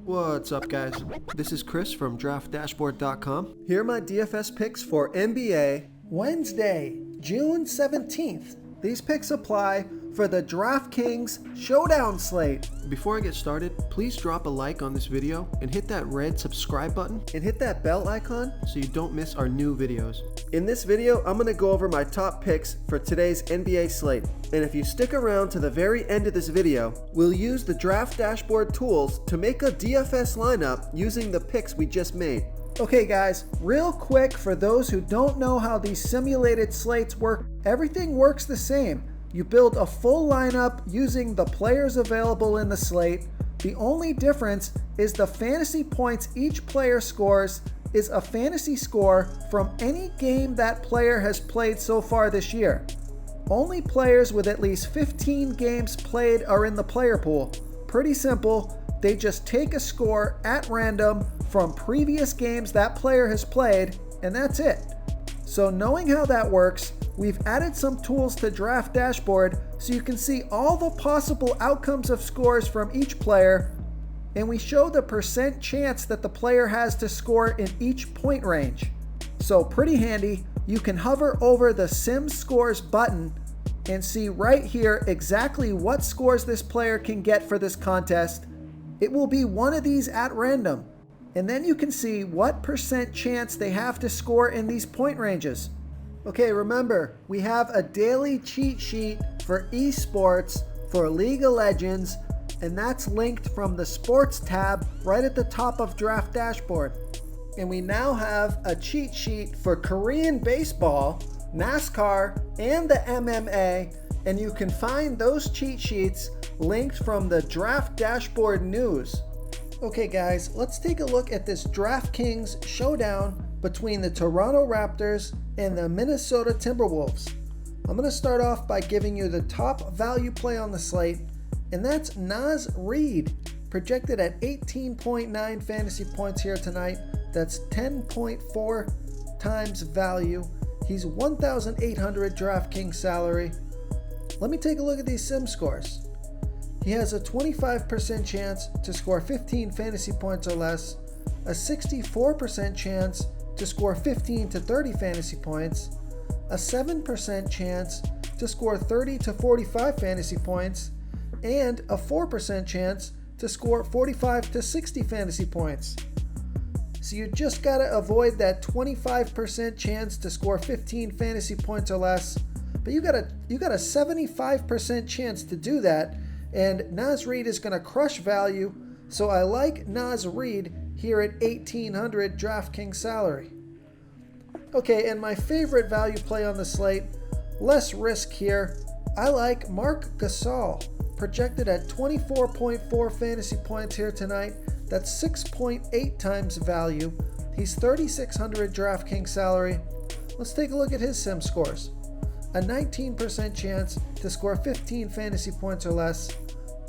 What's up, guys? This is Chris from DraftDashboard.com. Here are my DFS picks for NBA Wednesday, June 17th. These picks apply for the DraftKings Showdown slate. Before I get started, please drop a like on this video and hit that red subscribe button and hit that bell icon so you don't miss our new videos. In this video, I'm going to go over my top picks for today's NBA slate. And if you stick around to the very end of this video, we'll use the Draft Dashboard tools to make a DFS lineup using the picks we just made. Okay guys, real quick for those who don't know how these simulated slates work, everything works the same. You build a full lineup using the players available in the slate. The only difference is the fantasy points each player scores is a fantasy score from any game that player has played so far this year. Only players with at least 15 games played are in the player pool. Pretty simple. They just take a score at random from previous games that player has played, and that's it. So knowing how that works, we've added some tools to Draft Dashboard so you can see all the possible outcomes of scores from each player, and we show the percent chance that the player has to score in each point range. So pretty handy. You can hover over the Sim Scores button and see right here exactly what scores this player can get for this contest. It will be one of these at random. And then you can see what percent chance they have to score in these point ranges. Okay, remember, we have a daily cheat sheet for esports for League of Legends, and that's linked from the Sports tab right at the top of Draft Dashboard. And we now have a cheat sheet for Korean baseball, NASCAR, and the MMA, and you can find those cheat sheets linked from the Draft Dashboard news. Okay guys, let's take a look at this DraftKings showdown between the Toronto Raptors and the Minnesota Timberwolves. I'm going to start off by giving you the top value play on the slate, and that's Naz Reid, projected at 18.9 fantasy points here tonight. That's 10.4 times value. He's 1,800 DraftKings salary. Let me take a look at these sim scores. He has a 25% chance to score 15 fantasy points or less, a 64% chance to score 15 to 30 fantasy points, a 7% chance to score 30 to 45 fantasy points, and a 4% chance to score 45 to 60 fantasy points. So you just gotta avoid that 25% chance to score 15 fantasy points or less, but you got a 75% chance to do that. And Naz Reid is going to crush value, so I like Naz Reid here at 1,800 DraftKings salary. Okay, and my favorite value play on the slate, less risk here. I like Marc Gasol, projected at 24.4 fantasy points here tonight. That's 6.8 times value. He's 3,600 DraftKings salary. Let's take a look at his sim scores. A 19% chance to score 15 fantasy points or less,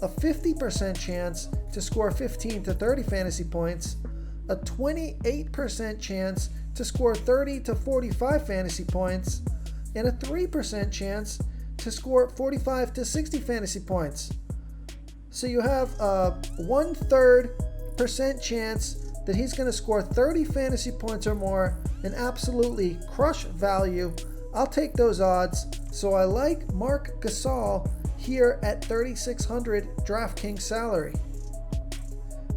a 50% chance to score 15 to 30 fantasy points, a 28% chance to score 30 to 45 fantasy points, and a 3% chance to score 45 to 60 fantasy points. So you have a 1/3% chance that he's going to score 30 fantasy points or more and absolutely crush value. I'll take those odds, so I like Marc Gasol here at 3,600 DraftKings salary.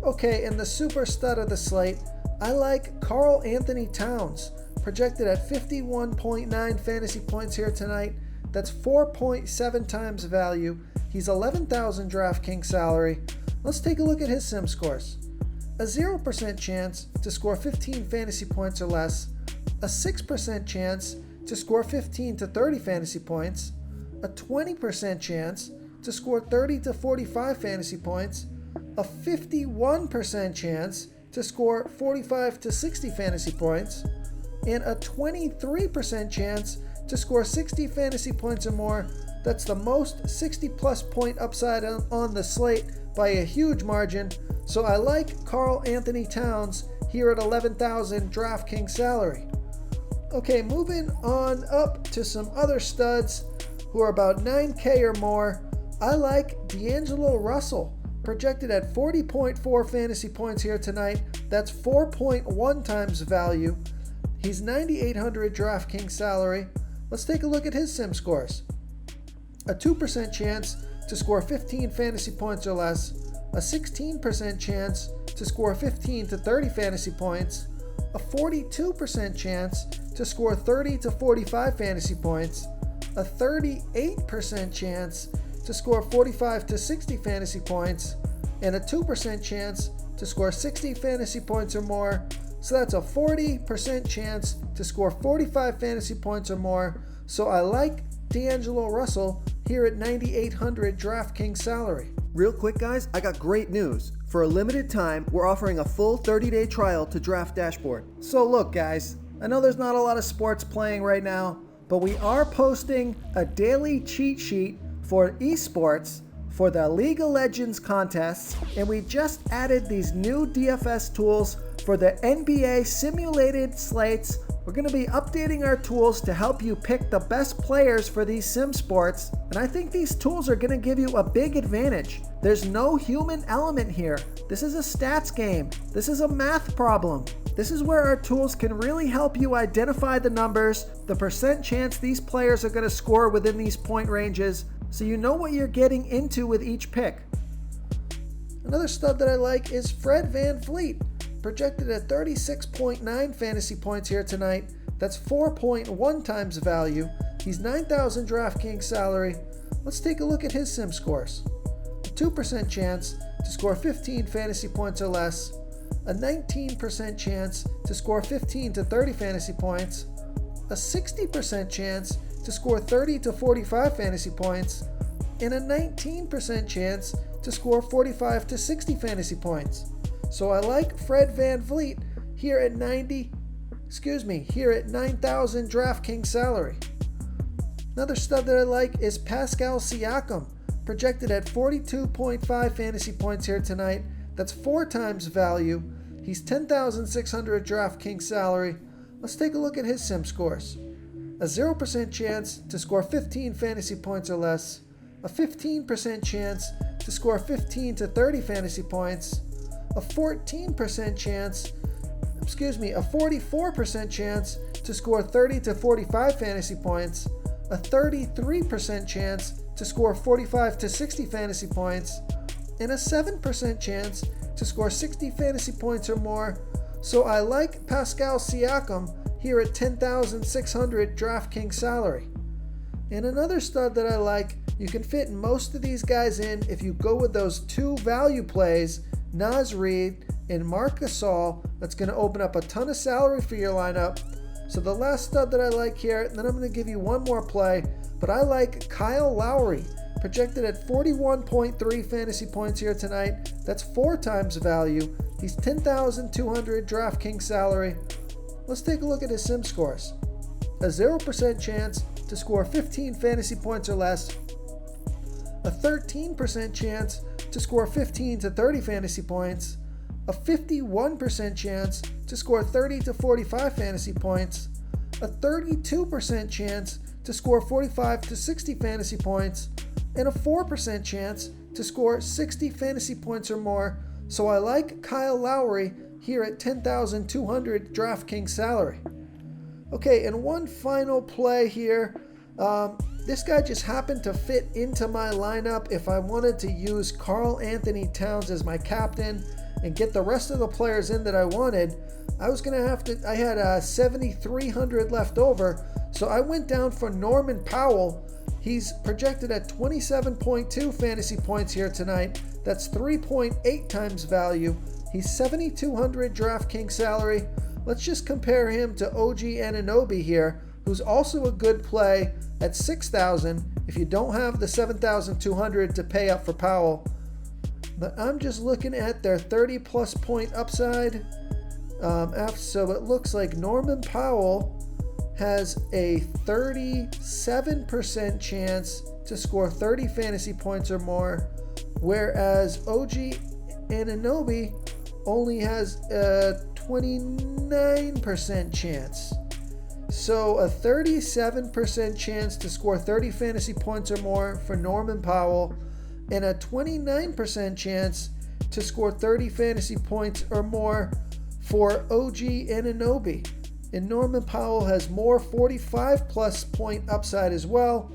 Okay, and the super stud of the slate, I like Karl Anthony Towns, projected at 51.9 fantasy points here tonight. That's 4.7 times value. He's 11,000 DraftKings salary. Let's take a look at his sim scores. A 0% chance to score 15 fantasy points or less, a 6% chance to score 15 to 30 fantasy points, a 20% chance to score 30 to 45 fantasy points, a 51% chance to score 45 to 60 fantasy points, and a 23% chance to score 60 fantasy points or more. That's the most 60 plus point upside on the slate by a huge margin. So I like Karl Anthony Towns here at 11,000 DraftKings salary. Okay, moving on up to some other studs who are about 9K or more. I like D'Angelo Russell, projected at 40.4 fantasy points here tonight. That's 4.1 times value. He's 9,800 DraftKings salary. Let's take a look at his sim scores. A 2% chance to score 15 fantasy points or less, a 16% chance to score 15 to 30 fantasy points, a 42% chance to score 30 to 45 fantasy points, a 38% chance to score 45 to 60 fantasy points, and a 2% chance to score 60 fantasy points or more. So that's a 40% chance to score 45 fantasy points or more. So I like D'Angelo Russell here at 9,800 DraftKings salary. Real quick, guys, I got great news. For a limited time, we're offering a full 30-day trial to Draft Dashboard. So look, guys, I know there's not a lot of sports playing right now, but we are posting a daily cheat sheet for esports for the League of Legends contests, and we just added these new DFS tools for the NBA simulated slates. We're going to be updating our tools to help you pick the best players for these sim sports, and I think these tools are going to give you a big advantage. There's no human element here. This is a stats game. This is a math problem. This is where our tools can really help you identify the numbers, the percent chance these players are going to score within these point ranges, so you know what you're getting into with each pick. Another stud that I like is Fred VanVleet, projected at 36.9 fantasy points here tonight. That's 4.1 times value. He's 9,000 DraftKings salary. Let's take a look at his sim scores. A 2% chance to score 15 fantasy points or less, a 19% chance to score 15 to 30 fantasy points, a 60% chance to score 30 to 45 fantasy points, and a 19% chance to score 45 to 60 fantasy points. So I like Fred VanVleet here at 9,000 DraftKings salary. Another stud that I like is Pascal Siakam, projected at 42.5 fantasy points here tonight. That's 4 times value. He's 10,600 DraftKings salary. Let's take a look at his sim scores. A 0% chance to score 15 fantasy points or less, a 15% chance to score 15 to 30 fantasy points, a 44% chance to score 30 to 45 fantasy points, a 33% chance to score 45 to 60 fantasy points, and a 7% chance to score 60 fantasy points or more. So I like Pascal Siakam here at 10,600 DraftKings salary. And another stud that I like, you can fit most of these guys in if you go with those 2 value plays, Naz Reid and Marc Gasol. That's going to open up a ton of salary for your lineup. So the last stud that I like here, and then I'm going to give you one more play, but I like Kyle Lowry, projected at 41.3 fantasy points here tonight. That's 4 times value. He's 10,200 DraftKings salary. Let's take a look at his sim scores. A 0% chance to score 15 fantasy points or less, a 13% chance to score 15 to 30 fantasy points, a 51% chance to score 30 to 45 fantasy points, a 32% chance to score 45 to 60 fantasy points, and a 4% chance to score 60 fantasy points or more. So I like Kyle Lowry here at 10,200 DraftKings salary. Okay, and one final play here. This guy just happened to fit into my lineup. If I wanted to use Karl Anthony Towns as my captain and get the rest of the players in that I wanted, I had 7,300 left over, so I went down for Norman Powell. He's projected at 27.2 fantasy points here tonight. That's 3.8 times value. He's 7,200 DraftKings salary. Let's just compare him to OG Anunoby here, who's also a good play at 6,000 if you don't have the 7,200 to pay up for Powell. But I'm just looking at their 30-plus point upside. So it looks like Norman Powell has a 37% chance to score 30 fantasy points or more, whereas OG Anunoby only has a 29% chance. So a 37% chance to score 30 fantasy points or more for Norman Powell, and a 29% chance to score 30 fantasy points or more for OG Anunoby. And Norman Powell has more 45 plus point upside as well,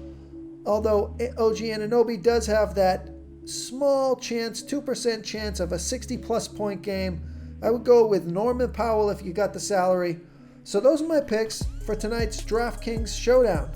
although OG Anunoby does have that small chance, 2% chance of a 60 plus point game. I would go with Norman Powell if you got the salary. So those are my picks for tonight's DraftKings Showdown.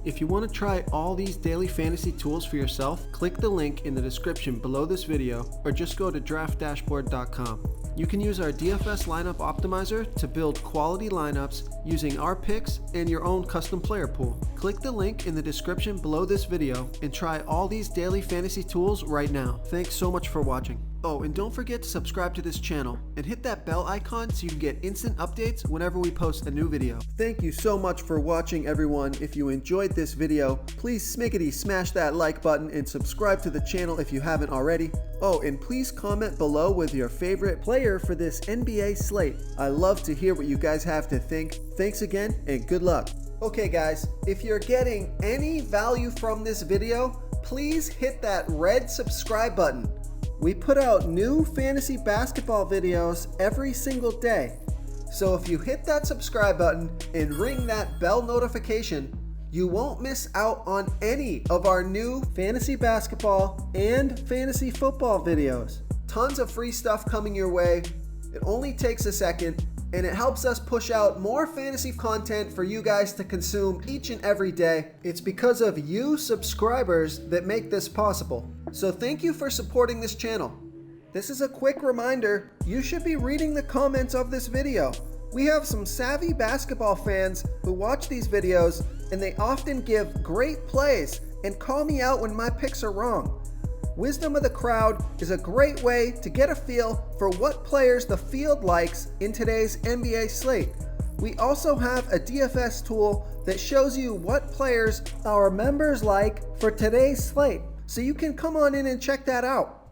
If you want to try all these daily fantasy tools for yourself, click the link in the description below this video or just go to draftdashboard.com. You can use our DFS lineup optimizer to build quality lineups using our picks and your own custom player pool. Click the link in the description below this video and try all these daily fantasy tools right now. Thanks so much for watching. Oh, and don't forget to subscribe to this channel and hit that bell icon so you can get instant updates whenever we post a new video. Thank you so much for watching, everyone. If you enjoyed this video, please smickety smash that like button and subscribe to the channel if you haven't already. Oh, and please comment below with your favorite player for this NBA slate. I love to hear what you guys have to think. Thanks again and good luck. Okay guys, if you're getting any value from this video, please hit that red subscribe button. We put out new fantasy basketball videos every single day. So if you hit that subscribe button and ring that bell notification, you won't miss out on any of our new fantasy basketball and fantasy football videos. Tons of free stuff coming your way. It only takes a second, and it helps us push out more fantasy content for you guys to consume each and every day. It's because of you subscribers that make this possible. So thank you for supporting this channel. This is a quick reminder, you should be reading the comments of this video. We have some savvy basketball fans who watch these videos, and they often give great plays and call me out when my picks are wrong. Wisdom of the crowd is a great way to get a feel for what players the field likes in today's NBA slate. We also have a DFS tool that shows you what players our members like for today's slate. So you can come on in and check that out.